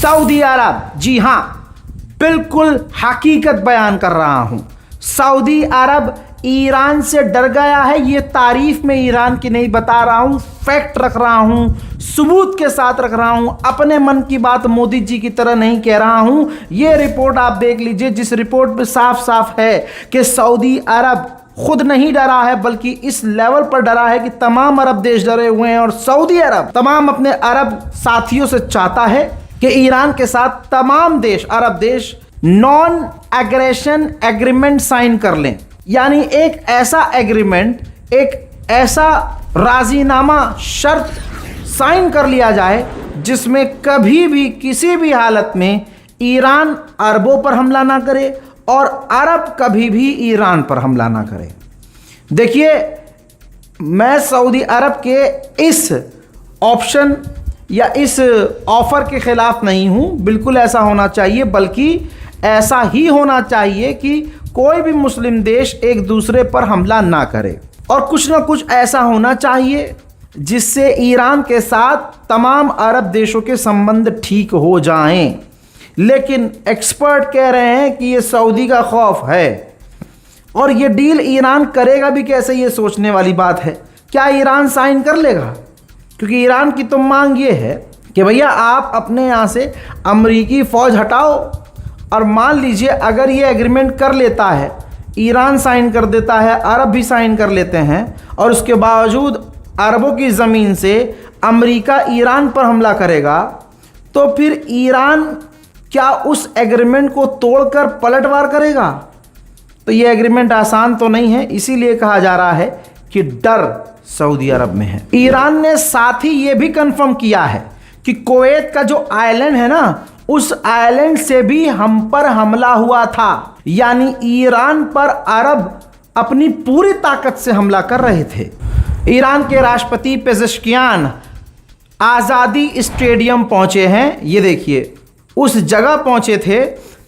Saudi अरब, जी हां, बिल्कुल हकीकत बयान कर रहा हूं। सऊदी अरब ईरान से डर गया है। ये तारीफ में ईरान की नहीं बता रहा हूं, फैक्ट रख रहा हूं, सबूत के साथ रख रहा हूं, अपने मन की बात मोदी जी की तरह नहीं कह रहा हूं। ये रिपोर्ट आप देख लीजिए, जिस रिपोर्ट में साफ साफ है कि सऊदी अरब खुद नहीं डरा है, बल्कि इस लेवल पर डरा है कि तमाम अरब देश डरे हुए हैं। और सऊदी अरब तमाम अपने अरब साथियों से चाहता है कि ईरान के साथ तमाम देश, अरब देश, नॉन एग्रेशन एग्रीमेंट साइन कर लें। यानी एक ऐसा एग्रीमेंट, एक ऐसा राजीनामा, शर्त साइन कर लिया जाए जिसमें कभी भी किसी भी हालत में ईरान अरबों पर हमला ना करे और अरब कभी भी ईरान पर हमला ना करे। देखिए, मैं सऊदी अरब के इस ऑप्शन या इस ऑफर के खिलाफ नहीं हूं, बिल्कुल ऐसा होना चाहिए, बल्कि ऐसा ही होना चाहिए कि कोई भी मुस्लिम देश एक दूसरे पर हमला ना करे और कुछ ना कुछ ऐसा होना चाहिए जिससे ईरान के साथ तमाम अरब देशों के संबंध ठीक हो जाएं। लेकिन एक्सपर्ट कह रहे हैं कि ये सऊदी का खौफ है और ये डील ईरान करेगा भी कैसे, ये सोचने वाली बात है। क्या ईरान साइन कर लेगा? क्योंकि ईरान की तो मांग ये है कि भैया आप अपने यहाँ से अमरीकी फ़ौज हटाओ, और मान लीजिए अगर ये एग्रीमेंट कर लेता है, ईरान साइन कर देता है, अरब भी साइन कर लेते हैं, और उसके बावजूद अरबों की ज़मीन से अमरीका ईरान पर हमला करेगा, तो फिर ईरान क्या उस एग्रीमेंट को तोड़कर पलटवार करेगा? तो ये एग्रीमेंट आसान तो नहीं है। इसीलिए कहा जा रहा है कि डर सऊदी अरब में है। ईरान ने साथ ही ये भी कंफर्म किया है कि कुवैत का जो आइलैंड है ना, उस आइलैंड से भी हम पर हमला हुआ था। यानी ईरान पर अरब अपनी पूरी ताकत से हमला कर रहे थे। ईरान के राष्ट्रपति पेज़ेश्कियान आज़ादी स्टेडियम पहुंचे हैं। ये देखिए, उस जगह पहुंचे थे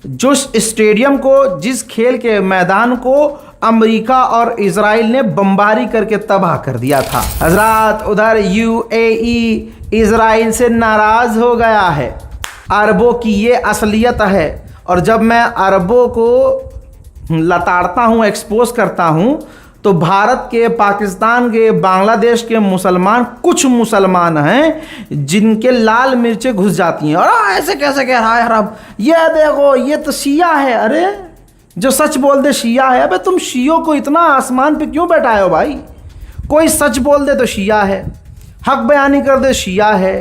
जो स्टेडियम को, जिस खेल के मैदान को अमेरिका और इजराइल ने बमबारी करके तबाह कर दिया था। हजरात, उधर यूएई इजराइल से नाराज़ हो गया है। अरबों की ये असलियत है। और जब मैं अरबों को लताड़ता हूँ, एक्सपोज करता हूँ, तो भारत के, पाकिस्तान के, बांग्लादेश के मुसलमान, कुछ मुसलमान हैं जिनके लाल मिर्चें घुस जाती हैं। और ऐसे कैसे कह रहा है अरब, ये देखो ये तो शिया है। अरे जो सच बोल दे शिया है। अबे तुम शियों को इतना आसमान पे क्यों बैठाए हो भाई? कोई सच बोल दे तो शिया है, हक बयानी कर दे शिया है,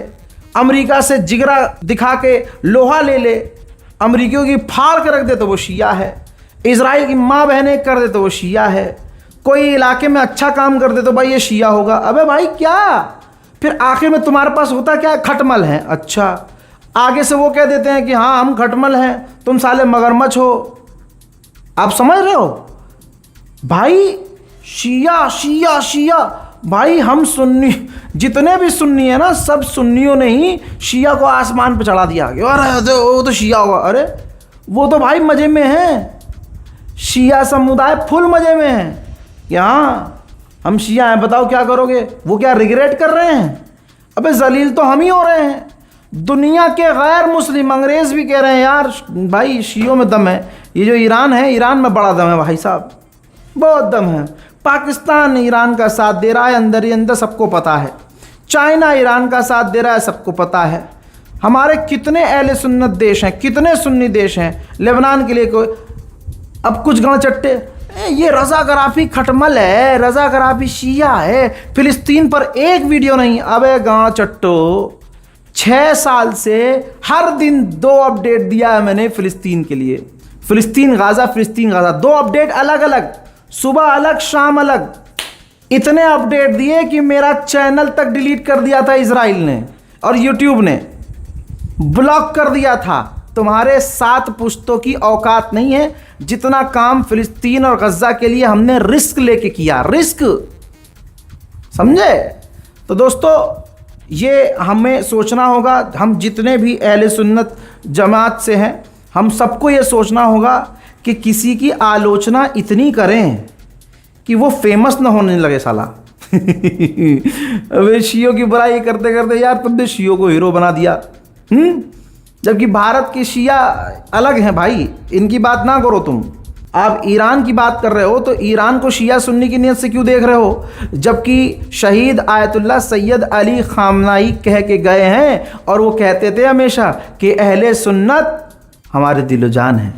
अमेरिका से जिगरा दिखा के लोहा ले ले, अमेरिकियों की फाड़ के रख दे तो वो शिया है, इजराइल की माँ बहनें कर दे तो वो शिया है, कोई इलाके में अच्छा काम कर दे तो भाई ये शिया होगा। अबे भाई क्या, फिर आखिर में तुम्हारे पास होता क्या है? खटमल है। अच्छा, आगे से वो कह देते हैं कि हाँ हम खटमल हैं, तुम साले मगरमच्छ हो। आप समझ रहे हो भाई? शिया शिया शिया भाई, हम सुन्नी, जितने भी सुन्नी है ना, सब सुन्नियों ने ही शिया को आसमान पर चढ़ा दिया। अरे वो तो शिया होगा। अरे वो तो भाई मज़े में है, शिया समुदाय फुल मज़े में है। यहाँ हम शिया हैं, बताओ क्या करोगे? वो क्या रिग्रेट कर रहे हैं? अबे जलील तो हम ही हो रहे हैं। दुनिया के गैर मुस्लिम अंग्रेज़ भी कह रहे हैं यार भाई शियों में दम है। ये जो ईरान है, ईरान में बड़ा दम है भाई साहब, बहुत दम है। पाकिस्तान ईरान का साथ दे रहा है, अंदर ही अंदर सबको पता है। चाइना ईरान का साथ दे रहा है, सबको पता है। हमारे कितने अहले सुन्नत देश हैं, कितने सुन्नी देश हैं। लेबनान के लिए कोई, अब कुछ गाँव चट्टे, ये रज़ा गराफी खटमल है, रज़ा गराफी शिया है, फिलिस्तीन पर एक वीडियो नहीं। अबे गाँव चट्टो, 6 साल से हर दिन 2 अपडेट दिया है मैंने फिलिस्तीन के लिए। फिलिस्तीन गाज़ा, फिलिस्तीन गाज़ा, 2 अपडेट अलग अलग, सुबह अलग शाम अलग। इतने अपडेट दिए कि मेरा चैनल तक डिलीट कर दिया था इजराइल ने, और यूट्यूब ने ब्लॉक कर दिया था। तुम्हारे 7 पुश्तों की औकात नहीं है जितना काम फिलिस्तीन और गज़ा के लिए हमने रिस्क लेके किया। रिस्क, समझे? तो दोस्तों, ये हमें सोचना होगा। हम जितने भी अहले सुन्नत जमात से हैं, हम सबको ये सोचना होगा कि किसी की आलोचना इतनी करें कि वो फेमस ना होने लगे साला। अबे शियों की बुराई करते करते यार तुमने शियों को हीरो बना दिया। जबकि भारत के शिया अलग हैं भाई, इनकी बात ना करो तुम। आप ईरान की बात कर रहे हो तो ईरान को शिया सुन्नी की नियत से क्यों देख रहे हो, जबकि शहीद आयतुल्लाह सैयद अली खामनाई कह के गए हैं और वो कहते थे हमेशा कि अहले सुन्नत हमारे दिलो जान है।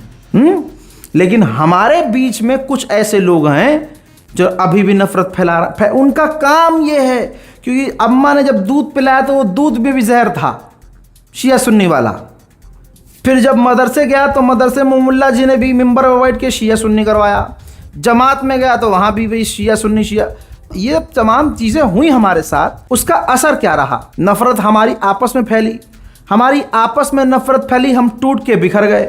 लेकिन हमारे बीच में कुछ ऐसे लोग हैं जो अभी भी नफरत फैला रहा। उनका काम ये है, क्योंकि अम्मा ने जब दूध पिलाया तो वो दूध में भी जहर था, शिया सुन्नी वाला। फिर जब मदरसे गया तो मदरसे में मुल्ला जी ने भी मिंबर पर बैठ के शिया सुन्नी करवाया। जमात में गया तो वहाँ भी शिया सुन्नी शिया, ये तमाम चीज़ें हुई हमारे साथ। उसका असर क्या रहा? नफ़रत हमारी आपस में फैली, हमारी आपस में नफ़रत फैली, हम टूट के बिखर गए,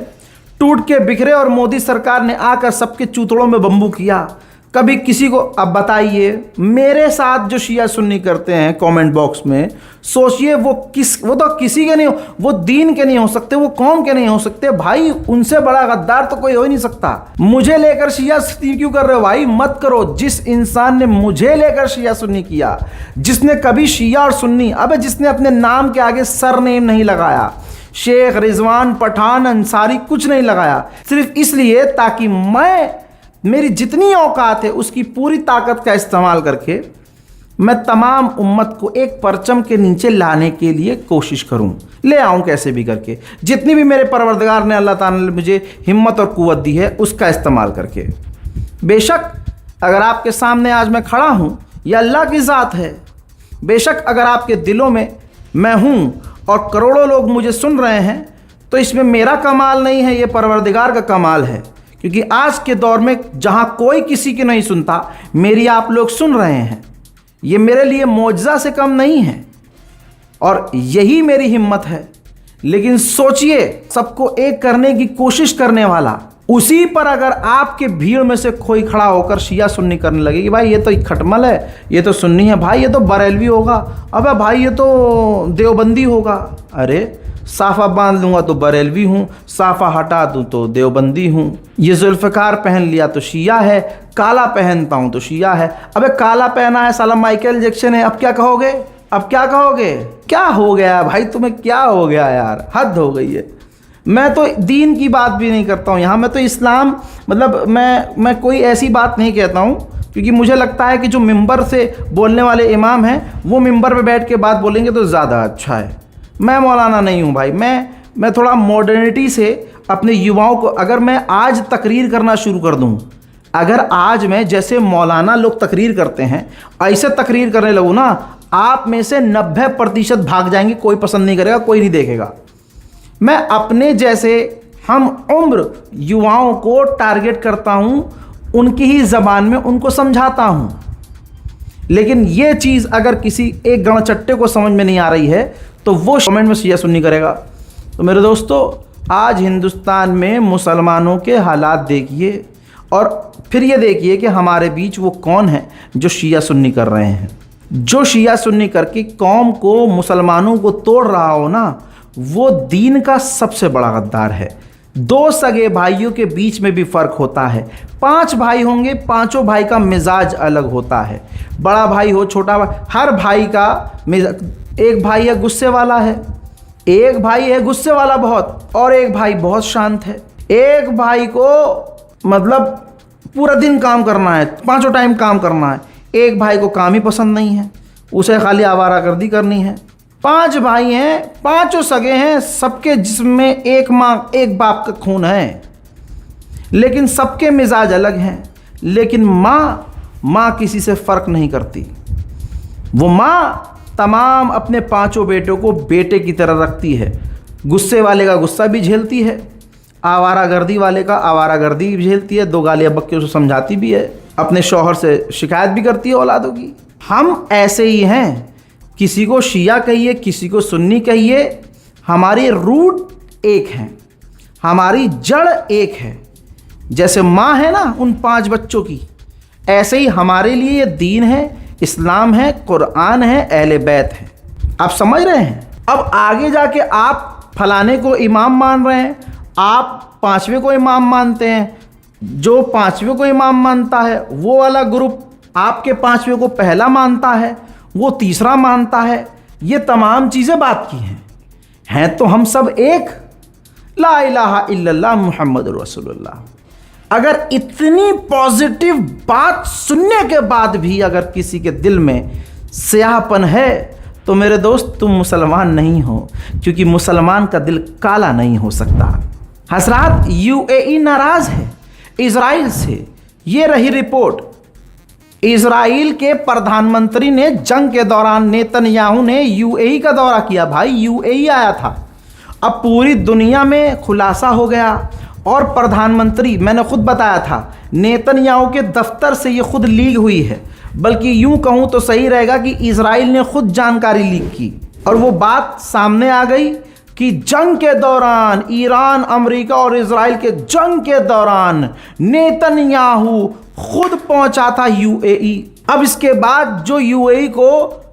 टूट के बिखरे और मोदी सरकार ने आकर सबके चूतड़ों में बम्बू किया। कभी किसी को, अब बताइए मेरे साथ जो शिया सुन्नी करते हैं कमेंट बॉक्स में, सोचिए वो तो किसी के नहीं हो, वो दीन के नहीं हो सकते, वो कौम के नहीं हो सकते भाई। उनसे बड़ा गद्दार तो कोई हो ही नहीं सकता। मुझे लेकर शिया सुन्नी क्यों कर रहे हो भाई? मत करो। जिस इंसान ने मुझे लेकर शिया सुन्नी किया, जिसने कभी शिया और सुन्नी, अबे जिसने अपने नाम के आगे सरनेम नहीं लगाया, शेख रिजवान पठान अंसारी कुछ नहीं लगाया, सिर्फ इसलिए ताकि मेरी जितनी औकात है उसकी पूरी ताकत का इस्तेमाल करके मैं तमाम उम्मत को एक परचम के नीचे लाने के लिए कोशिश करूं, ले आऊं कैसे भी करके। जितनी भी मेरे परवरदिगार ने, अल्लाह ताला ने मुझे हिम्मत और कुव्वत दी है उसका इस्तेमाल करके। बेशक अगर आपके सामने आज मैं खड़ा हूं, यह अल्लाह की ज़ात है। बेशक अगर आपके दिलों में मैं हूं और करोड़ों लोग मुझे सुन रहे हैं, तो इसमें मेरा कमाल नहीं है, ये परवरदिगार का कमाल है। क्योंकि आज के दौर में जहां कोई किसी की नहीं सुनता, मेरी आप लोग सुन रहे हैं, ये मेरे लिए मौजज़ा से कम नहीं है और यही मेरी हिम्मत है। लेकिन सोचिए, सबको एक करने की कोशिश करने वाला, उसी पर अगर आपके भीड़ में से कोई खड़ा होकर शिया सुन्नी करने लगे कि भाई ये तो खटमल है, ये तो सुन्नी है, भाई ये तो बरेलवी होगा, अबे भाई ये तो देवबंदी होगा। अरे साफ़ा बांध लूँगा तो बरेलवी हूँ, साफ़ा हटा दूँ तो देवबंदी हूँ, ये जुल्फ़कार पहन लिया तो शिया है, काला पहनता हूँ तो शिया है। अबे काला पहना है साला माइकल जैक्सन है, अब क्या कहोगे? अब क्या कहोगे? क्या हो गया भाई तुम्हें, क्या हो गया यार? हद हो गई है। मैं तो दीन की बात भी नहीं करता हूँ यहाँ, मैं तो इस्लाम, मतलब मैं कोई ऐसी बात नहीं कहता हूँ, क्योंकि मुझे लगता है कि जो मिंबर से बोलने वाले इमाम हैं वो मिंबर पे बैठ के बात बोलेंगे तो ज़्यादा अच्छा है। मैं मौलाना नहीं हूँ भाई, मैं थोड़ा मॉडर्निटी से अपने युवाओं को, अगर मैं आज तकरीर करना शुरू कर दूँ, अगर आज मैं जैसे मौलाना लोग तकरीर करते हैं ऐसे तकरीर करने लगूँ ना, आप में से 90% भाग जाएंगे, कोई पसंद नहीं करेगा, कोई नहीं देखेगा। मैं अपने जैसे हम उम्र युवाओं को टारगेट करता हूँ, उनकी ही ज़बान में उनको समझाता हूँ। लेकिन ये चीज़ अगर किसी एक गणचट्टे को समझ में नहीं आ रही है तो वो कमेंट में शिया सुन्नी करेगा। तो मेरे दोस्तों, आज हिंदुस्तान में मुसलमानों के हालात देखिए और फिर ये देखिए कि हमारे बीच वो कौन है जो शिया सुन्नी कर रहे हैं। जो शिया सुन्नी करके कौम को, मुसलमानों को तोड़ रहा हो ना, वो दीन का सबसे बड़ा गद्दार है। दो सगे भाइयों के बीच में भी फ़र्क होता है। 5 भाई होंगे, पांचों भाई का मिजाज अलग होता है। बड़ा भाई हो, छोटा भाई, हर भाई का मिजाज। एक भाई है गुस्से वाला है, एक भाई है गुस्से वाला बहुत, और एक भाई बहुत शांत है। एक भाई को मतलब पूरा दिन काम करना है, 5 टाइम काम करना है। एक भाई को काम ही पसंद नहीं है, उसे खाली आवारागर्दी करनी है। 5 भाई हैं, पांचों सगे हैं, सबके जिस्म में एक माँ एक बाप का खून है, लेकिन सबके मिजाज अलग हैं। लेकिन माँ किसी से फ़र्क नहीं करती। वो माँ तमाम अपने 5 बेटों को बेटे की तरह रखती है। गुस्से वाले का गुस्सा भी झेलती है, आवारागर्दी वाले का आवारागर्दी भी झेलती है, 2 गालियाँ बक्के से समझाती भी है, अपने शौहर से शिकायत भी करती है औलादों की। हम ऐसे ही हैं, किसी को शिया कहिए, किसी को सुन्नी कहिए, हमारी रूट एक है, हमारी जड़ एक है। जैसे माँ है ना उन 5 बच्चों की, ऐसे ही हमारे लिए ये दीन है, इस्लाम है, कुरान है, अहले बैत है। आप समझ रहे हैं? अब आगे जाके आप फलाने को इमाम मान रहे हैं, आप 5वें को इमाम मानते हैं, जो 5वें को इमाम मानता है वो वाला ग्रुप आपके 5वें को पहला मानता है, वो तीसरा मानता है। ये तमाम चीज़ें बात की हैं तो हम सब एक ला इलाहा इल्लल्लाह मुहम्मदुर रसूलुल्लाह। अगर इतनी पॉजिटिव बात सुनने के बाद भी अगर किसी के दिल में स्याहपन है तो मेरे दोस्त तुम मुसलमान नहीं हो, क्योंकि मुसलमान का दिल काला नहीं हो सकता। हजरात, यूएई नाराज है इजराइल से। ये रही रिपोर्ट। इजराइल के प्रधानमंत्री ने जंग के दौरान नेतन्याहू ने यूएई का दौरा किया। भाई यूएई आया था। अब पूरी दुनिया में खुलासा हो गया और प्रधानमंत्री, मैंने खुद बताया था, नेतन्याहू के दफ्तर से ये खुद लीक हुई है, बल्कि यूं कहूं तो सही रहेगा कि इजराइल ने खुद जानकारी लीक की और वो बात सामने आ गई कि जंग के दौरान, ईरान, अमेरिका और इजराइल के जंग के दौरान नेतन्याहू खुद पहुंचा था यूएई। अब इसके बाद जो यूएई को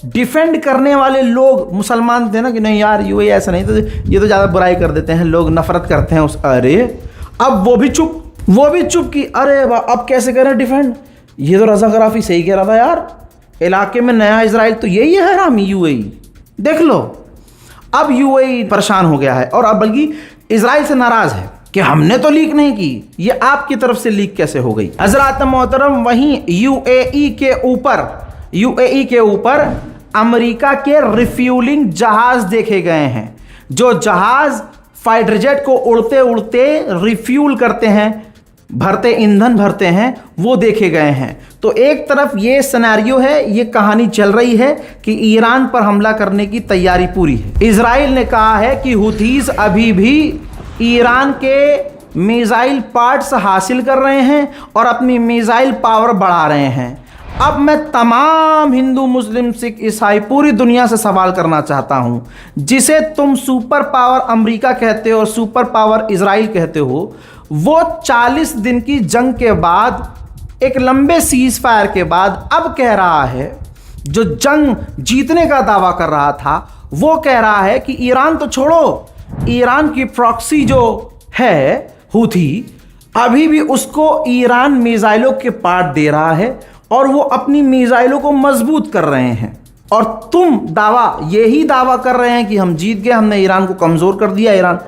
डिफेंड करने वाले लोग मुसलमान थे ना कि नहीं यार यूएई ऐसा नहीं, तो ये तो ज़्यादा बुराई कर देते हैं, लोग नफरत करते हैं उस, अरे अब वो भी चुप कि अरे वाह अब कैसे करें डिफेंड, ये तो रजा गराफी सही कह रहा था यार, इलाके में नया इजराइल तो यही है हरामी यूएई, देख लो। अब यूएई परेशान हो गया है और अब बल्कि इजराइल से नाराज है कि हमने तो लीक नहीं की, ये आपकी तरफ से लीक कैसे हो गई। हजरात मोहतरम, वहीं यूएई के ऊपर अमेरिका के रिफ्यूलिंग जहाज देखे गए हैं। जो जहाज फाइटर जेट को उड़ते उड़ते रिफ्यूल करते हैं, ईंधन भरते हैं, वो देखे गए हैं। तो एक तरफ ये सिनेरियो है, ये कहानी चल रही है कि ईरान पर हमला करने की तैयारी पूरी है। इजराइल ने कहा है कि हुथीज अभी भी ईरान के मिसाइल पार्ट्स हासिल कर रहे हैं और अपनी मिसाइल पावर बढ़ा रहे हैं। अब मैं तमाम हिंदू, मुस्लिम, सिख, ईसाई पूरी दुनिया से सवाल करना चाहता हूं, जिसे तुम सुपर पावर अमेरिका कहते हो और सुपर पावर इजराइल कहते हो, वो 40 दिन की जंग के बाद, एक लंबे सीज फायर के बाद अब कह रहा है, जो जंग जीतने का दावा कर रहा था वो कह रहा है कि ईरान तो छोड़ो, ईरान की प्रॉक्सी जो है हुथी, अभी भी उसको ईरान मिसाइलों के पार्ट दे रहा है और वो अपनी मिसाइलों को मजबूत कर रहे हैं। और तुम यही दावा कर रहे हैं कि हम जीत गए, हमने ईरान को कमज़ोर कर दिया ईरान।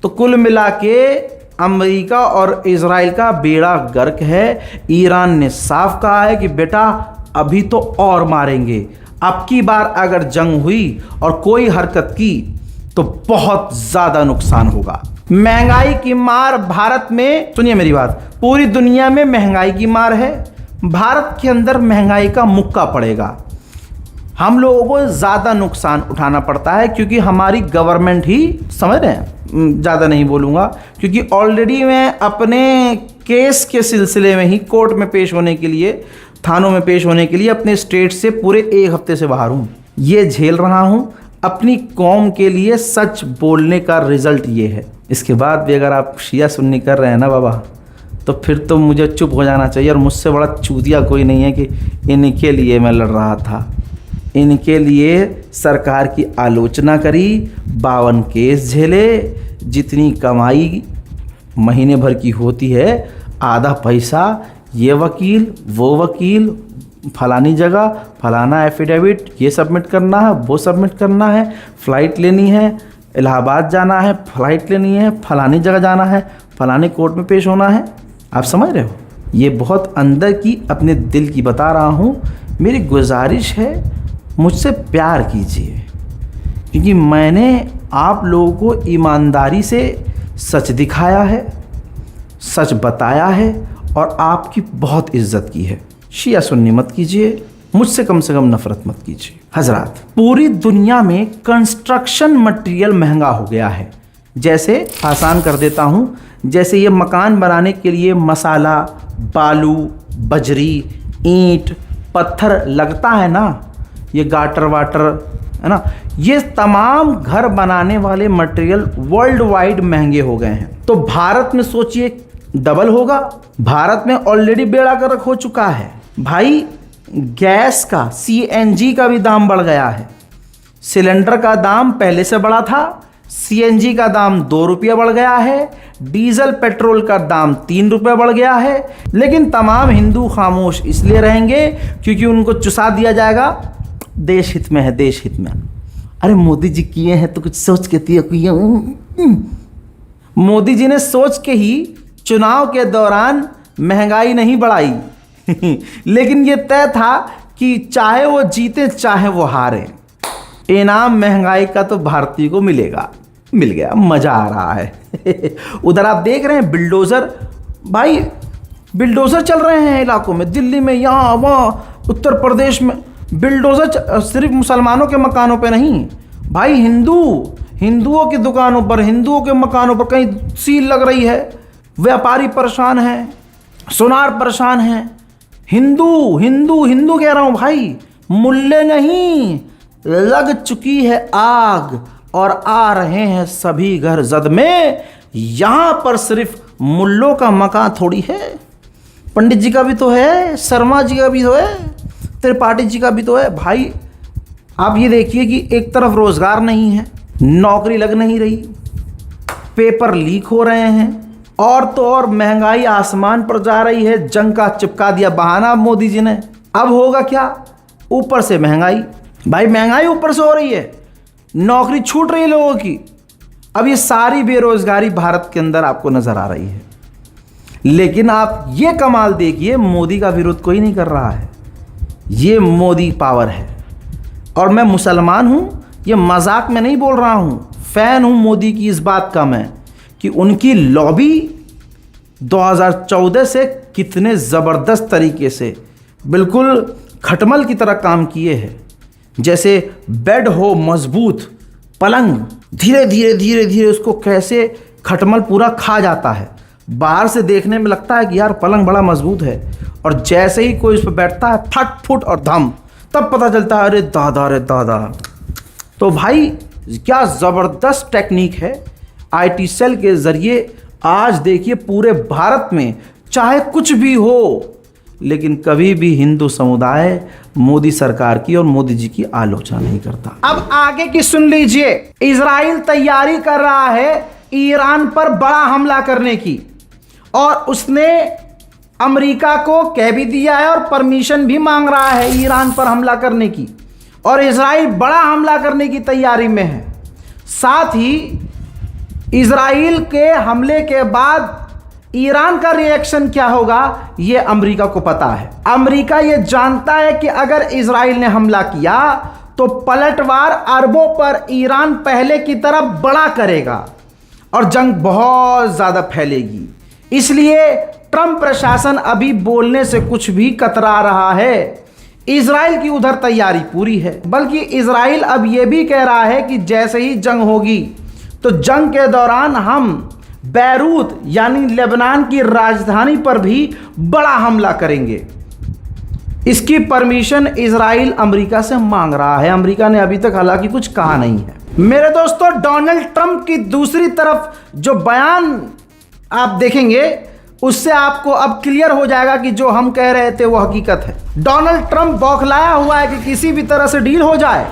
तो कुल मिला के अमेरिका और इजराइल का बेड़ा गर्क है। ईरान ने साफ कहा है कि बेटा अभी तो और मारेंगे, अब की बार अगर जंग हुई और कोई हरकत की तो बहुत ज़्यादा नुकसान होगा। महंगाई की मार भारत में, सुनिए मेरी बात, पूरी दुनिया में महंगाई की मार है, भारत के अंदर महंगाई का मुक्का पड़ेगा। हम लोगों को ज़्यादा नुकसान उठाना पड़ता है क्योंकि हमारी गवर्नमेंट ही, समझ रहे हैं, ज़्यादा नहीं बोलूँगा क्योंकि ऑलरेडी मैं अपने केस के सिलसिले में ही कोर्ट में पेश होने के लिए, थानों में पेश होने के लिए अपने स्टेट से पूरे 1 हफ्ते से बाहर हूँ। ये झेल रहा हूँ अपनी कौम के लिए। सच बोलने का रिज़ल्ट ये है। इसके बाद भी अगर आप शिया सुन्नी कर रहे हैं ना बाबा, तो फिर तो मुझे चुप हो जाना चाहिए। और मुझसे बड़ा चूतिया कोई नहीं है कि इनके लिए मैं लड़ रहा था। इनके लिए सरकार की आलोचना करी, 52 केस झेले, जितनी कमाई महीने भर की होती है आधा पैसा ये वकील, वो वकील, फलानी जगह फलाना एफिडेविट, ये सबमिट करना है, वो सबमिट करना है, फ़्लाइट लेनी है, इलाहाबाद जाना है, फ़्लाइट लेनी है, फलानी जगह जाना है, फलाने कोर्ट में पेश होना है। आप समझ रहे हो? ये बहुत अंदर की, अपने दिल की बता रहा हूँ। मेरी गुजारिश है, मुझसे प्यार कीजिए क्योंकि मैंने आप लोगों को ईमानदारी से सच दिखाया है, सच बताया है और आपकी बहुत इज्जत की है। शिया सुन्नी मत कीजिए, मुझसे कम से कम नफरत मत कीजिए। हजरात, पूरी दुनिया में कंस्ट्रक्शन मटेरियल महंगा हो गया है। जैसे आसान कर देता हूँ, जैसे ये मकान बनाने के लिए मसाला, बालू, बजरी, ईंट, पत्थर लगता है ना, ये गाटर वाटर है ना, ये तमाम घर बनाने वाले मटेरियल वर्ल्ड वाइड महंगे हो गए हैं। तो भारत में सोचिए डबल होगा। भारत में ऑलरेडी बेड़ा गर्क हो चुका है भाई। गैस का, सीएनजी का भी दाम बढ़ गया है। सिलेंडर का दाम पहले से बढ़ा था, सीएनजी का दाम 2 रुपया बढ़ गया है, डीजल पेट्रोल का दाम 3 रुपये बढ़ गया है। लेकिन तमाम हिंदू खामोश इसलिए रहेंगे क्योंकि उनको चुसा दिया जाएगा, देश हित में है, देश हित में। अरे मोदी जी किए हैं तो कुछ सोच के दिए, मोदी जी ने सोच के ही चुनाव के दौरान महंगाई नहीं बढ़ाई लेकिन ये तय था कि चाहे वो जीते चाहे वो हारे, इनाम महंगाई का तो भारतीय को मिलेगा। मिल गया, मजा आ रहा है उधर आप देख रहे हैं बिल्डोजर, भाई बिल्डोजर चल रहे हैं इलाकों में, दिल्ली में, यहाँ वहाँ, उत्तर प्रदेश में बिल्डोजर। सिर्फ मुसलमानों के मकानों पे नहीं भाई, हिंदुओं की दुकानों पर, हिंदुओं के मकानों पर कहीं सील लग रही है। व्यापारी परेशान हैं, सुनार परेशान हैं। हिंदू हिंदू हिंदू कह रहा हूँ भाई, मुल्ले नहीं, लग चुकी है आग और आ रहे हैं सभी घर जद में। यहाँ पर सिर्फ मुल्लों का मकान थोड़ी है, पंडित जी का भी तो है, शर्मा जी का भी तो है, त्रिपाठी जी का भी तो है। भाई आप ये देखिए कि एक तरफ रोजगार नहीं है, नौकरी लग नहीं रही, पेपर लीक हो रहे हैं, और तो और महंगाई आसमान पर जा रही है। जंग का चिपका दिया बहाना मोदी जी ने। अब होगा क्या, ऊपर से महंगाई, भाई महंगाई ऊपर से हो रही है, नौकरी छूट रही है लोगों की। अब ये सारी बेरोजगारी भारत के अंदर आपको नजर आ रही है। लेकिन आप ये कमाल देखिए, मोदी का विरोध कोई नहीं कर रहा है। ये मोदी पावर है। और मैं मुसलमान हूं, ये मजाक में नहीं बोल रहा हूं, फैन हूं मोदी की इस बात का मैं, कि उनकी लॉबी 2014 से कितने ज़बरदस्त तरीके से बिल्कुल खटमल की तरह काम किए हैं। जैसे बेड हो मजबूत, पलंग धीरे धीरे धीरे धीरे उसको कैसे खटमल पूरा खा जाता है। बाहर से देखने में लगता है कि यार पलंग बड़ा मजबूत है, और जैसे ही कोई उस पर बैठता है फट फुट और धम, तब पता चलता है अरे दादा रे दादा। तो भाई क्या ज़बरदस्त टेक्निक है आईटी सेल के ज़रिए। आज देखिए पूरे भारत में चाहे कुछ भी हो, लेकिन कभी भी हिंदू समुदाय मोदी सरकार की और मोदी जी की आलोचना नहीं करता। अब आगे की सुन लीजिए, इजराइल तैयारी कर रहा है ईरान पर बड़ा हमला करने की, और उसने अमेरिका को कह भी दिया है और परमिशन भी मांग रहा है ईरान पर हमला करने की, और इजराइल बड़ा हमला करने की तैयारी में है। साथ ही इजराइल के हमले के बाद ईरान का रिएक्शन क्या होगा ये अमेरिका को पता है। अमेरिका ये जानता है कि अगर इजराइल ने हमला किया तो पलटवार अरबों पर ईरान पहले की तरफ बड़ा करेगा और जंग बहुत ज़्यादा फैलेगी। इसलिए ट्रंप प्रशासन अभी बोलने से कुछ भी कतरा रहा है। इजराइल की उधर तैयारी पूरी है, बल्कि इजराइल अब यह भी कह रहा है कि जैसे ही जंग होगी तो जंग के दौरान हम बैरूत यानी लेबनान की राजधानी पर भी बड़ा हमला करेंगे। इसकी परमिशन इजराइल अमेरिका से मांग रहा है। अमेरिका ने अभी तक हालांकि कुछ कहा नहीं है। मेरे दोस्तों, डोनाल्ड ट्रंप की दूसरी तरफ जो बयान आप देखेंगे उससे आपको अब क्लियर हो जाएगा कि जो हम कह रहे थे वो हकीकत है। डोनाल्ड ट्रंप बौखलाया हुआ है कि किसी भी तरह से डील हो जाए,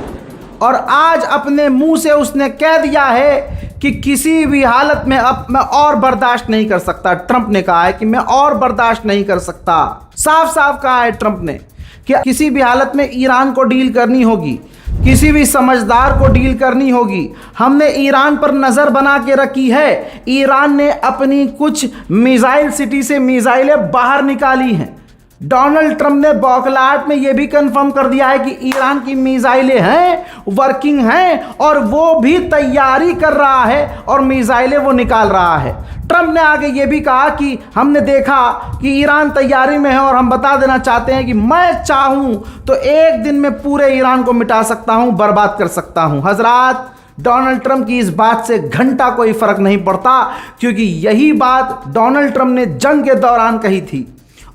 और आज अपने मुंह से उसने कह दिया है कि किसी भी हालत में अब मैं और बर्दाश्त नहीं कर सकता। ट्रंप ने कहा है कि मैं और बर्दाश्त नहीं कर सकता। साफ साफ कहा है ट्रंप ने कि किसी भी हालत में ईरान को डील करनी होगी, किसी भी समझदार को डील करनी होगी। हमने ईरान पर नज़र बना के रखी है। ईरान ने अपनी कुछ मिसाइल सिटी से मिसाइलें बाहर निकाली हैं। डोनाल्ड ट्रंप ने बौखलाहट में यह भी कंफर्म कर दिया है कि ईरान की मिसाइलें हैं, वर्किंग हैं, और वो भी तैयारी कर रहा है और मिसाइलें वो निकाल रहा है। ट्रंप ने आगे ये भी कहा कि हमने देखा कि ईरान तैयारी में है, और हम बता देना चाहते हैं कि मैं चाहूं तो एक दिन में पूरे ईरान को मिटा सकता हूं, बर्बाद कर सकता हूं। हजरात, डोनाल्ड ट्रंप की इस बात से घंटा कोई फर्क नहीं पड़ता, क्योंकि यही बात डोनाल्ड ट्रंप ने जंग के दौरान कही थी,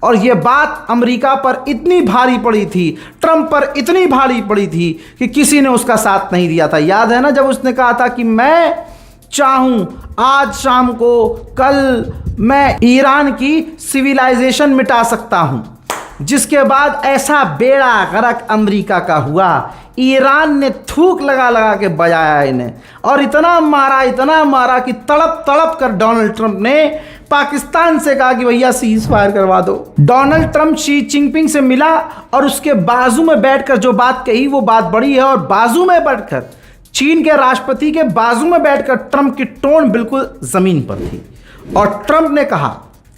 और यह बात अमेरिका पर इतनी भारी पड़ी थी, ट्रंप पर इतनी भारी पड़ी थी कि किसी ने उसका साथ नहीं दिया था। याद है ना, जब उसने कहा था कि मैं चाहूं आज शाम को, कल मैं ईरान की सिविलाइजेशन मिटा सकता हूं, जिसके बाद ऐसा बेड़ा गर्क अमेरिका का हुआ। ईरान ने थूक लगा लगा के बजाया इन्हें, और इतना मारा कि तड़प तड़प कर डोनाल्ड ट्रंप ने पाकिस्तान से कहा कि भैया सीज फायर करवा दो। डोनाल्ड ट्रंप शी जिनपिंग से मिला और उसके बाजू में बैठकर जो बात कही वो बात बड़ी है, और बाजू में बैठकर चीन के राष्ट्रपति के बाजू में बैठकर ट्रंप की टोन बिल्कुल जमीन पर थी और ट्रंप ने कहा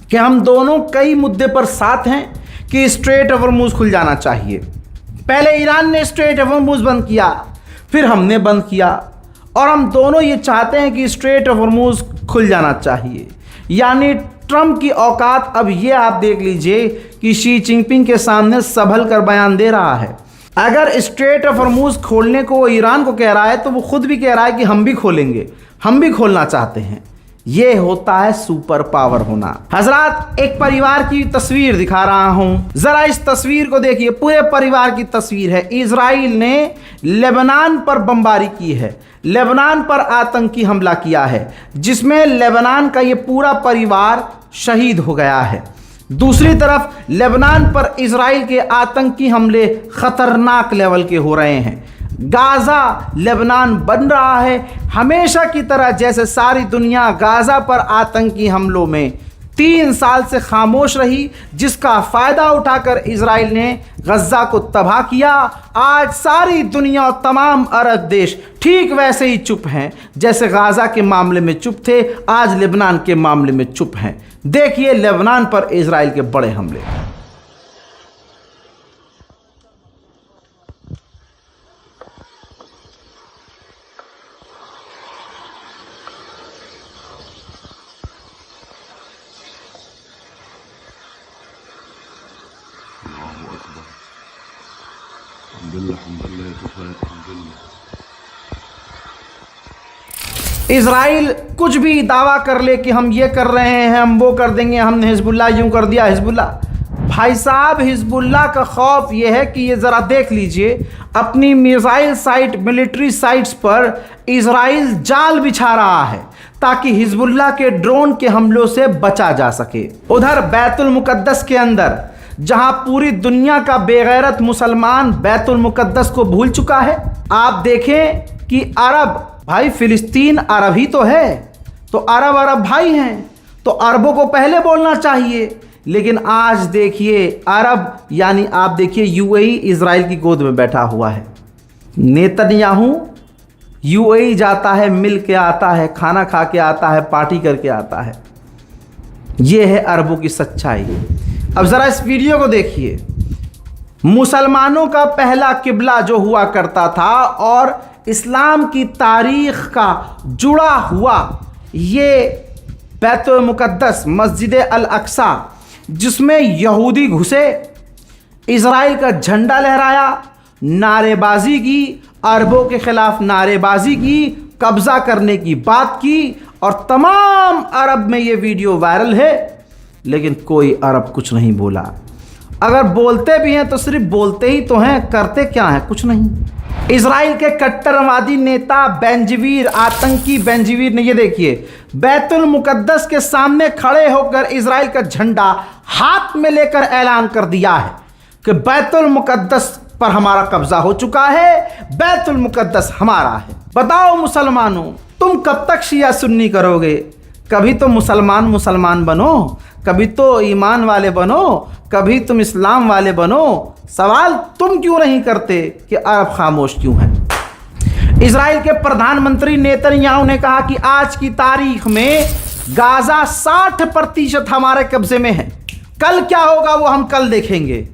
कि हम दोनों कई मुद्दे पर साथ हैं कि स्ट्रेट ऑफ हॉर्मुज खुल जाना चाहिए। पहले ईरान ने स्ट्रेट ऑफ हॉर्मुज बंद किया, फिर हमने बंद किया और हम दोनों ये चाहते हैं कि स्ट्रेट ऑफ हॉर्मुज खुल जाना चाहिए। यानी ट्रंप की औकात अब ये आप देख लीजिए कि शी जिनपिंग के सामने संभल कर बयान दे रहा है। अगर स्ट्रेट ऑफ हॉर्मुज खोलने को वो ईरान को कह रहा है तो वो खुद भी कह रहा है कि हम भी खोलेंगे, हम भी खोलना चाहते हैं। ये होता है सुपर पावर होना। हजरात, एक परिवार की तस्वीर दिखा रहा हूं, जरा इस तस्वीर को देखिए। पूरे परिवार की तस्वीर है। इजराइल ने लेबनान पर बमबारी की है, लेबनान पर आतंकी हमला किया है, जिसमें लेबनान का ये पूरा परिवार शहीद हो गया है। दूसरी तरफ लेबनान पर इजराइल के आतंकी हमले खतरनाक लेवल के हो रहे हैं। गाज़ा लेबनान बन रहा है हमेशा की तरह, जैसे सारी दुनिया गाज़ा पर आतंकी हमलों में 3 साल से खामोश रही, जिसका फ़ायदा उठाकर इजराइल ने गज़ा को तबाह किया। आज सारी दुनिया और तमाम अरब देश ठीक वैसे ही चुप हैं जैसे गाज़ा के मामले में चुप थे, आज लेबनान के मामले में चुप हैं। देखिए लेबनान पर इजराइल के बड़े हमले। इजराइल कुछ भी दावा कर ले कि हम ये कर रहे हैं, हम वो कर देंगे, हमने हिजबुल्लाह यूं कर दिया। हिजबुल्लाह भाई साहब, हिजबुल्लाह का खौफ ये है कि ये ज़रा देख लीजिए, अपनी मिसाइल साइट, मिलिट्री साइट्स पर इजराइल जाल बिछा रहा है ताकि हिजबुल्लाह के ड्रोन के हमलों से बचा जा सके। उधर बैतुल मुकद्दस के अंदर, जहां पूरी दुनिया का बेगैरत मुसलमान बैतुल मुकद्दस को भूल चुका है, आप देखें कि अरब भाई, फिलिस्तीन अरब ही तो है, तो अरब भाई हैं, तो अरबों को पहले बोलना चाहिए। लेकिन आज देखिए अरब यानी आप देखिए यूएई इजराइल की गोद में बैठा हुआ है। नेतन्याहू यूएई जाता है, मिल के आता है, खाना खा के आता है, पार्टी करके आता है। ये है अरबों की सच्चाई। अब ज़रा इस वीडियो को देखिए। मुसलमानों का पहला किबला जो हुआ करता था और इस्लाम की तारीख़ का जुड़ा हुआ ये बैतुल मुकद्दस, मस्जिद अल अक्सा, जिसमें यहूदी घुसे, इजराइल का झंडा लहराया, नारेबाजी की, अरबों के ख़िलाफ़ नारेबाजी की, कब्ज़ा करने की बात की और तमाम अरब में ये वीडियो वायरल है। लेकिन कोई अरब कुछ नहीं बोला। अगर बोलते भी हैं तो सिर्फ बोलते ही तो हैं, करते क्या हैं? कुछ नहीं। इजराइल के कट्टरवादी नेता बेंजवीर, आतंकी बेंजवीर ने, ये देखिए, बैतुल मुकद्दस के सामने खड़े होकर इजराइल का झंडा हाथ में लेकर ऐलान कर दिया है कि बैतुल मुकद्दस पर हमारा कब्जा हो चुका है, बैतुल मुकद्दस हमारा है। बताओ मुसलमानों, तुम कब तक शिया सुन्नी करोगे? कभी तो मुसलमान बनो, कभी तो ईमान वाले बनो, कभी तुम इस्लाम वाले बनो। सवाल तुम क्यों नहीं करते कि अरब खामोश क्यों हैं? इजराइल के प्रधानमंत्री नेतन्याहू ने कहा कि आज की तारीख में गाज़ा 60% हमारे कब्जे में है। कल क्या होगा वो हम कल देखेंगे।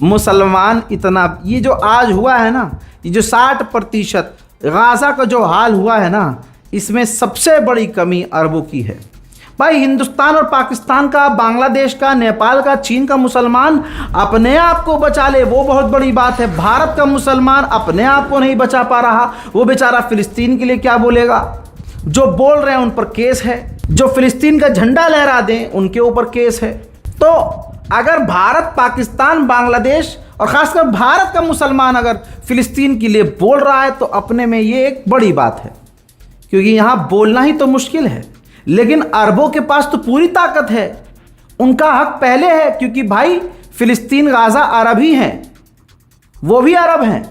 मुसलमान इतना, ये जो आज हुआ है ना, ये जो 60% गाज़ा का जो हाल हुआ है ना, इसमें सबसे बड़ी कमी अरबों की है। भाई, हिंदुस्तान और पाकिस्तान का, बांग्लादेश का, नेपाल का, चीन का मुसलमान अपने आप को बचा ले वो बहुत बड़ी बात है। भारत का मुसलमान अपने आप को नहीं बचा पा रहा, वो बेचारा फिलिस्तीन के लिए क्या बोलेगा? जो बोल रहे हैं उन पर केस है, जो फिलिस्तीन का झंडा लहरा दें उनके ऊपर केस है। तो अगर भारत, पाकिस्तान, बांग्लादेश और ख़ासकर भारत का मुसलमान अगर फिलिस्तीन के लिए बोल रहा है तो अपने में ये एक बड़ी बात है, क्योंकि यहाँ बोलना ही तो मुश्किल है। लेकिन अरबों के पास तो पूरी ताकत है, उनका हक पहले है, क्योंकि भाई फिलिस्तीन, गाज़ा अरब ही हैं, वो भी अरब हैं,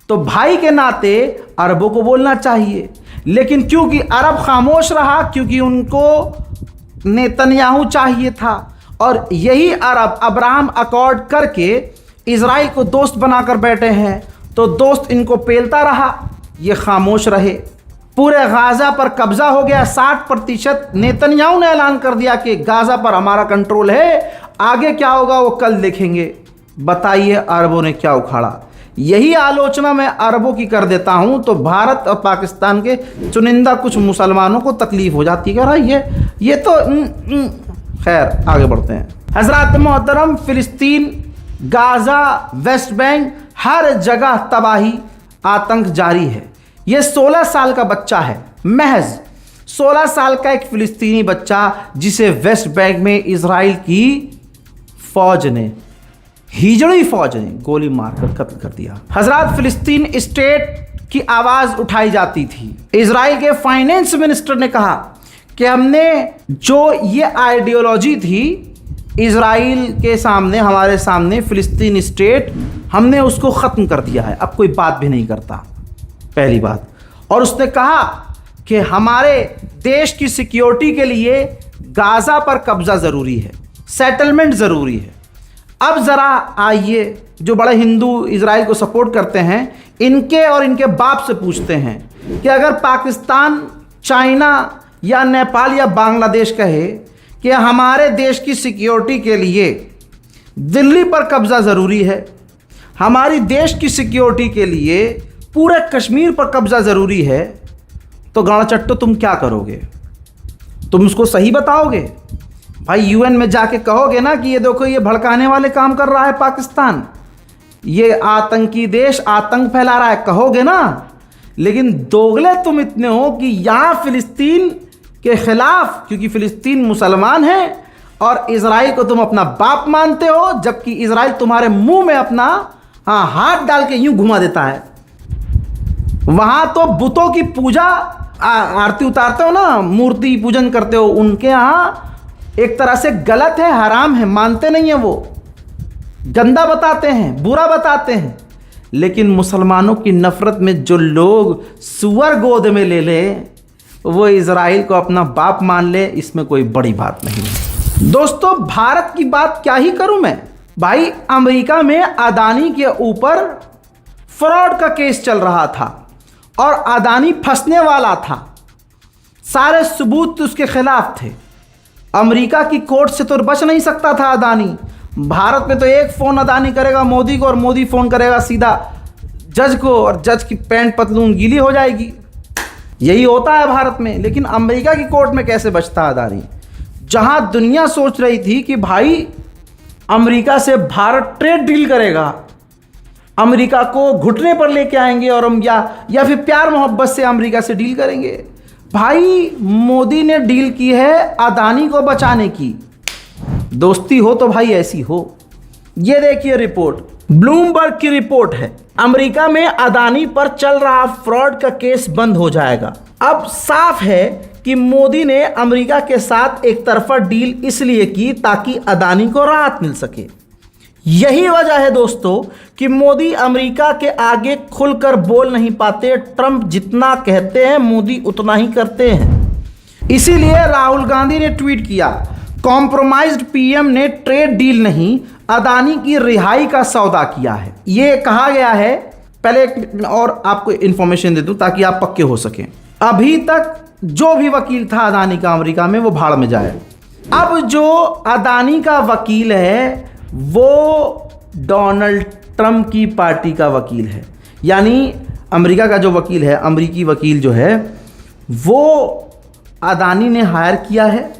तो भाई के नाते अरबों को बोलना चाहिए। लेकिन क्योंकि अरब खामोश रहा, क्योंकि उनको नेतन्याहू चाहिए था और यही अरब अब्राहम अकॉर्ड करके इजराइल को दोस्त बनाकर बैठे हैं, तो दोस्त इनको पेलता रहा। ये खामोश रहे। पूरे गाज़ा पर कब्जा हो गया 60%। नेतन्याहू ने ऐलान कर दिया कि गाज़ा पर हमारा कंट्रोल है, आगे क्या होगा वो कल देखेंगे। बताइए अरबों ने क्या उखाड़ा। यही आलोचना मैं अरबों की कर देता हूं तो भारत और पाकिस्तान के चुनिंदा कुछ मुसलमानों को तकलीफ हो जाती है। ये तो खैर आगे बढ़ते हैं। हजरत मोहतरम, फिलिस्तीन, गाज़ा, वेस्ट बैंक, हर जगह तबाही, आतंक जारी है। ये 16 साल का बच्चा है, महज 16 साल का एक फिलिस्तीनी बच्चा जिसे वेस्ट बैंक में इजराइल की फौज ने, हिजड़ी फौज ने गोली मारकर कत्ल कर दिया। हजरत, फिलिस्तीन स्टेट की आवाज़ उठाई जाती थी। इजराइल के फाइनेंस मिनिस्टर ने कहा कि हमने जो ये आइडियोलॉजी थी इजराइल के सामने, हमारे सामने फिलिस्तीन स्टेट, हमने उसको ख़त्म कर दिया है, अब कोई बात भी नहीं करता। पहली बात। और उसने कहा कि हमारे देश की सिक्योरिटी के लिए गाज़ा पर कब्ज़ा ज़रूरी है, सेटलमेंट ज़रूरी है। अब ज़रा आइए, जो बड़े हिंदू इजराइल को सपोर्ट करते हैं, इनके और इनके बाप से पूछते हैं कि अगर पाकिस्तान, चाइना या नेपाल या बांग्लादेश कहे कि हमारे देश की सिक्योरिटी के लिए दिल्ली पर कब्ज़ा ज़रूरी है, हमारी देश की सिक्योरिटी के लिए पूरे कश्मीर पर कब्ज़ा ज़रूरी है, तो गाना चट्टो तुम क्या करोगे? तुम उसको सही बताओगे? भाई यूएन में जाके कहोगे ना कि ये देखो ये भड़काने वाले काम कर रहा है पाकिस्तान, ये आतंकी देश आतंक फैला रहा है, कहोगे ना। लेकिन दोगले तुम इतने हो कि यहाँ फिलिस्तीन के खिलाफ, क्योंकि फिलिस्तीन मुसलमान है और इजराइल को तुम अपना बाप मानते हो, जबकि इजराइल तुम्हारे मुंह में अपना हाथ डाल के यूं घुमा देता है। वहां तो बुतों की पूजा, आरती उतारते हो ना, मूर्ति पूजन करते हो, उनके यहाँ एक तरह से गलत है, हराम है, मानते नहीं है, वो गंदा बताते हैं, बुरा बताते हैं। लेकिन मुसलमानों की नफरत में जो लोग सुअर गोद में ले ले, वो इजराइल को अपना बाप मान ले, इसमें कोई बड़ी बात नहीं है। दोस्तों, भारत की बात क्या ही करूं मैं। भाई अमेरिका में अदानी के ऊपर फ्रॉड का केस चल रहा था और अदानी फंसने वाला था, सारे सबूत उसके खिलाफ थे। अमेरिका की कोर्ट से तो बच नहीं सकता था अदानी। भारत में तो एक फ़ोन अदानी करेगा मोदी को और मोदी फ़ोन करेगा सीधा जज को और जज की पैंट पतलून गीली हो जाएगी। यही होता है भारत में। लेकिन अमेरिका की कोर्ट में कैसे बचता अदानी, जहां दुनिया सोच रही थी कि भाई अमेरिका से भारत ट्रेड डील करेगा, अमेरिका को घुटने पर लेके आएंगे और हम या फिर प्यार मोहब्बत से अमेरिका से डील करेंगे। भाई मोदी ने डील की है अदानी को बचाने की। दोस्ती हो तो भाई ऐसी हो। ये देखिए रिपोर्ट, ब्लूमबर्ग की रिपोर्ट है, अमेरिका में अदानी पर चल रहा फ्रॉड का केस बंद हो जाएगा। अब साफ है कि मोदी ने अमेरिका के साथ एक तरफा डील इसलिए की ताकि अदानी को राहत मिल सके। यही वजह है दोस्तों कि मोदी अमेरिका के आगे खुलकर बोल नहीं पाते। ट्रंप जितना कहते हैं मोदी उतना ही करते हैं। इसीलिए राहुल गांधी ने ट्वीट किया, कॉम्प्रोमाइज्ड पीएम ने ट्रेड डील नहीं, अदानी की रिहाई का सौदा किया है। ये कहा गया है। पहले एक और आपको इंफॉर्मेशन दे दूं ताकि आप पक्के हो सकें। अभी तक जो भी वकील था अदानी का अमेरिका में, वो भाड़ में जाए। अब जो अदानी का वकील है वो डोनाल्ड ट्रंप की पार्टी का वकील है। यानी अमेरिका का जो वकील है, अमेरिकी वकील जो है, वो अदानी ने हायर किया है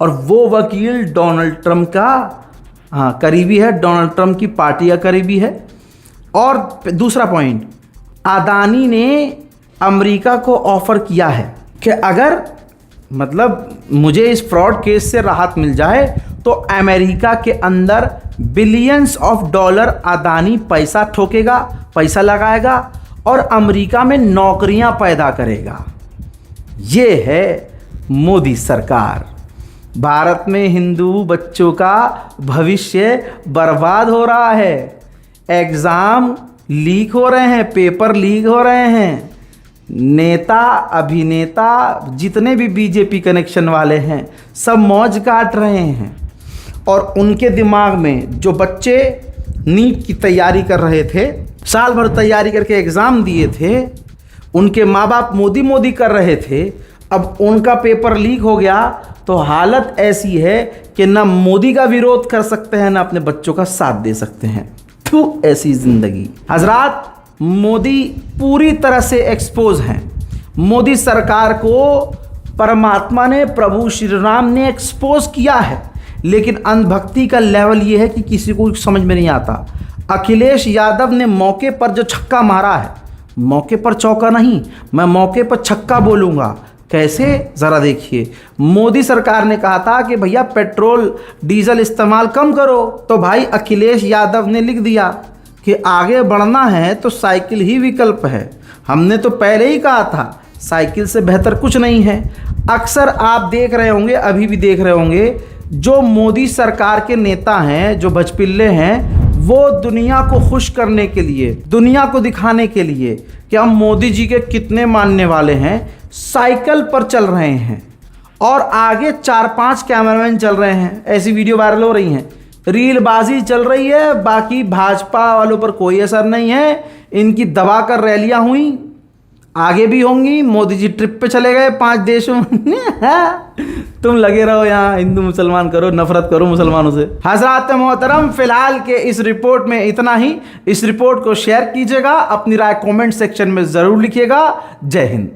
और वो वकील डोनाल्ड ट्रंप का करीबी है, डोनाल्ड ट्रंप की पार्टी का करीबी है। और दूसरा पॉइंट, अदानी ने अमेरिका को ऑफर किया है कि अगर मतलब मुझे इस फ्रॉड केस से राहत मिल जाए तो अमेरिका के अंदर बिलियंस ऑफ डॉलर अदानी पैसा ठोकेगा, पैसा लगाएगा और अमेरिका में नौकरियां पैदा करेगा। ये है मोदी सरकार। भारत में हिंदू बच्चों का भविष्य बर्बाद हो रहा है। एग्ज़ाम लीक हो रहे हैं, पेपर लीक हो रहे हैं। नेता अभिनेता जितने भी बीजेपी कनेक्शन वाले हैं सब मौज काट रहे हैं। और उनके दिमाग में जो बच्चे नीट की तैयारी कर रहे थे, साल भर तैयारी करके एग्ज़ाम दिए थे, उनके माँ बाप मोदी मोदी कर रहे थे, अब उनका पेपर लीक हो गया तो हालत ऐसी है कि ना मोदी का विरोध कर सकते हैं ना अपने बच्चों का साथ दे सकते हैं। तो ऐसी जिंदगी। हजरात, मोदी पूरी तरह से एक्सपोज हैं। मोदी सरकार को परमात्मा ने, प्रभु श्री राम ने एक्सपोज किया है, लेकिन अंधभक्ति का लेवल ये है कि किसी को समझ में नहीं आता। अखिलेश यादव ने मौके पर जो छक्का मारा है, मौके पर चौका नहीं, मैं मौके पर छक्का बोलूँगा। कैसे, ज़रा देखिए। मोदी सरकार ने कहा था कि भैया पेट्रोल डीजल इस्तेमाल कम करो, तो भाई अखिलेश यादव ने लिख दिया कि आगे बढ़ना है तो साइकिल ही विकल्प है। हमने तो पहले ही कहा था साइकिल से बेहतर कुछ नहीं है। अक्सर आप देख रहे होंगे, अभी भी देख रहे होंगे, जो मोदी सरकार के नेता हैं, जो भजपिल्ले हैं, वो दुनिया को खुश करने के लिए, दुनिया को दिखाने के लिए कि हम मोदी जी के कितने मानने वाले हैं, साइकिल पर चल रहे हैं और आगे 4-5 कैमरामैन चल रहे हैं। ऐसी वीडियो वायरल हो रही हैं, रीलबाजी चल रही है। बाकी भाजपा वालों पर कोई असर नहीं है। इनकी दबा कर रैलियां हुई, आगे भी होंगी। मोदी जी ट्रिप पे चले गए 5 देशों में। तुम लगे रहो यहाँ हिंदू मुसलमान करो, नफरत करो मुसलमानों से। हज़रात मोहतरम, फिलहाल के इस रिपोर्ट में इतना ही। इस रिपोर्ट को शेयर कीजिएगा, अपनी राय कमेंट सेक्शन में ज़रूर लिखिएगा। जय हिंद।